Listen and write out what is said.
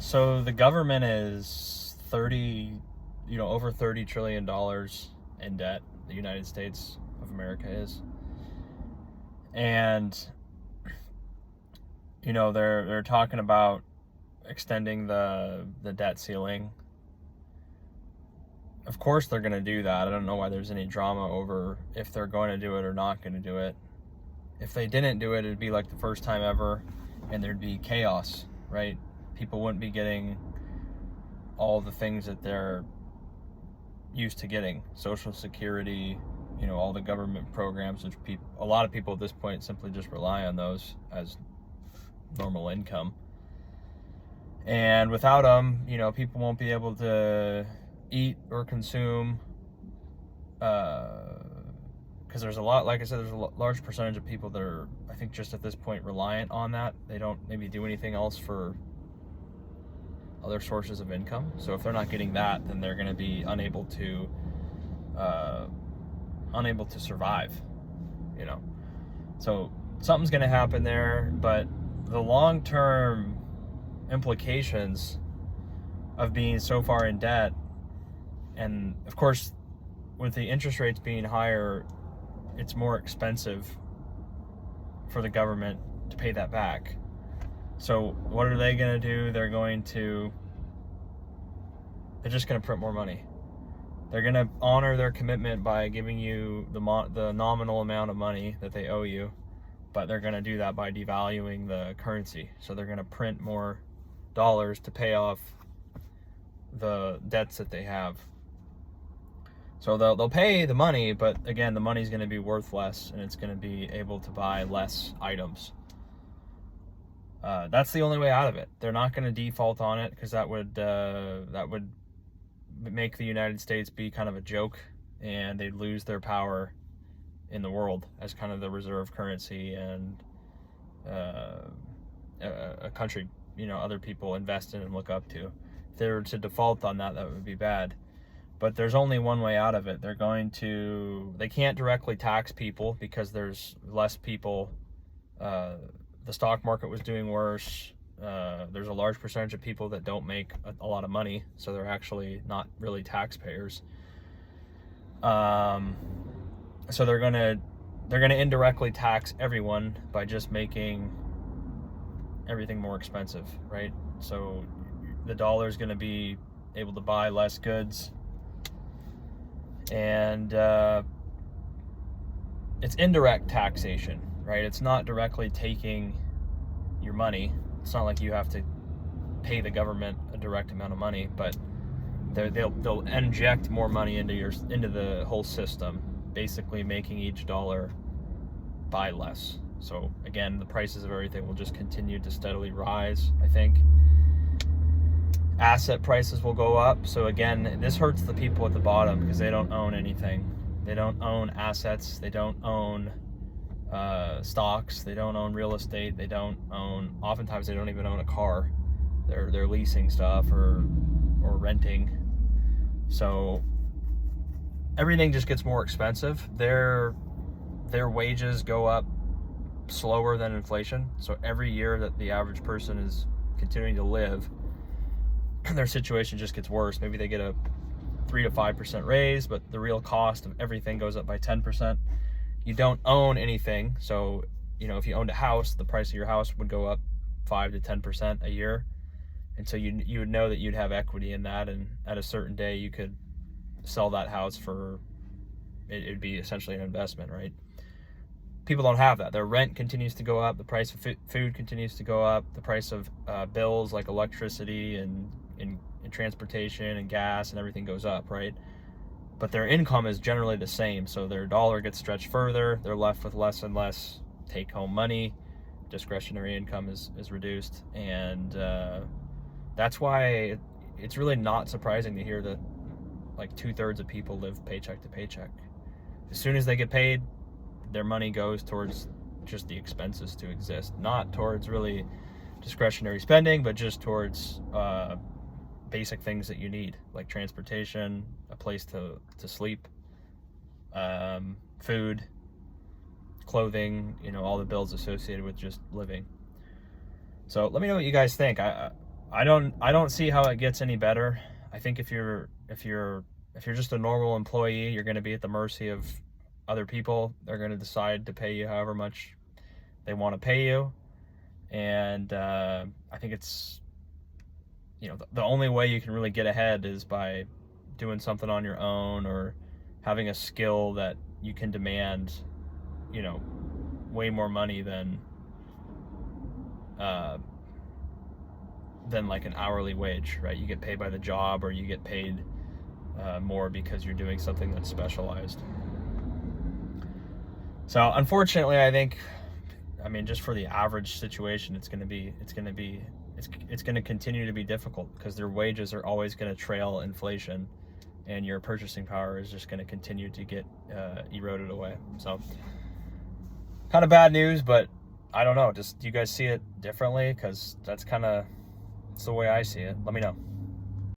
So the government is over $30 trillion in debt. The United States of America is. And, they're talking about extending the debt ceiling. Of course they're going to do that. I don't know why there's any drama over if they're going to do it or not going to do it. If they didn't do it, it'd be like the first time ever, and there'd be chaos, right? People wouldn't be getting all the things that they're used to getting. Social Security, all the government programs, which a lot of people at this point simply just rely on those as normal income. And without them, people won't be able to eat or consume, because there's a lot, like I said, there's a large percentage of people that are, I think, just at this point reliant on that. They don't maybe do anything else for other sources of income. So if they're not getting that, then they're going to be unable to survive, So something's going to happen there, but the long-term implications of being so far in debt, and of course, with the interest rates being higher, it's more expensive for the government to pay that back. So what are they going to do? They're just going to print more money. They're going to honor their commitment by giving you the nominal amount of money that they owe you, but they're going to do that by devaluing the currency. So they're going to print more dollars to pay off the debts that they have. So they'll pay the money, but again, the money's going to be worth less, and it's going to be able to buy less items. That's the only way out of it. They're not going to default on it, because that would make the United States be kind of a joke, and they'd lose their power in the world as kind of the reserve currency and a country, other people invest in and look up to. If they were to default on that, that would be bad. But there's only one way out of it. They can't directly tax people because there's less people. The stock market was doing worse. There's a large percentage of people that don't make a lot of money, so they're actually not really taxpayers. So they're gonna indirectly tax everyone by just making everything more expensive, right? So the dollar is going to be able to buy less goods, and it's indirect taxation, right? It's not directly taking your money. It's not like you have to pay the government a direct amount of money, but they'll inject more money into the whole system, basically making each dollar buy less. So again, the prices of everything will just continue to steadily rise, I think. Asset prices will go up. So again, this hurts the people at the bottom because they don't own anything. They don't own assets. They don't own stocks. They don't own real estate. Oftentimes they don't even own a car. They're leasing stuff or renting. So everything just gets more expensive. Their wages go up slower than inflation. So every year that the average person is continuing to live, their situation just gets worse. Maybe they get a 3 to 5% raise, but the real cost of everything goes up by 10%. You don't own anything. So, if you owned a house, the price of your house would go up 5 to 10% a year. And so you would know that you'd have equity in that, and at a certain day you could sell that house for, it'd be essentially an investment, right? People don't have that. Their rent continues to go up. The price of food continues to go up. The price of bills like electricity and transportation and gas and everything goes up, right? But their income is generally the same. So their dollar gets stretched further. They're left with less and less take-home money. Discretionary income is reduced. And that's why it's really not surprising to hear that like 2/3 of people live paycheck to paycheck. As soon as they get paid, their money goes towards just the expenses to exist, not towards really discretionary spending, but just towards basic things that you need, like transportation, a place to sleep, food, clothing, all the bills associated with just living. So let me know what you guys think. I don't see how it gets any better. I think if you're just a normal employee, you're going to be at the mercy of other people. They're going to decide to pay you however much they want to pay you, and I think it's, the only way you can really get ahead is by doing something on your own, or having a skill that you can demand, way more money than like an hourly wage, right? You get paid by the job, or you get paid more because you're doing something that's specialized. So unfortunately, I think, just for the average situation, it's going to continue to be difficult, because their wages are always going to trail inflation, and your purchasing power is just going to continue to get eroded away. So kind of bad news, but I don't know. Do you guys see it differently? Because that's the way I see it. Let me know.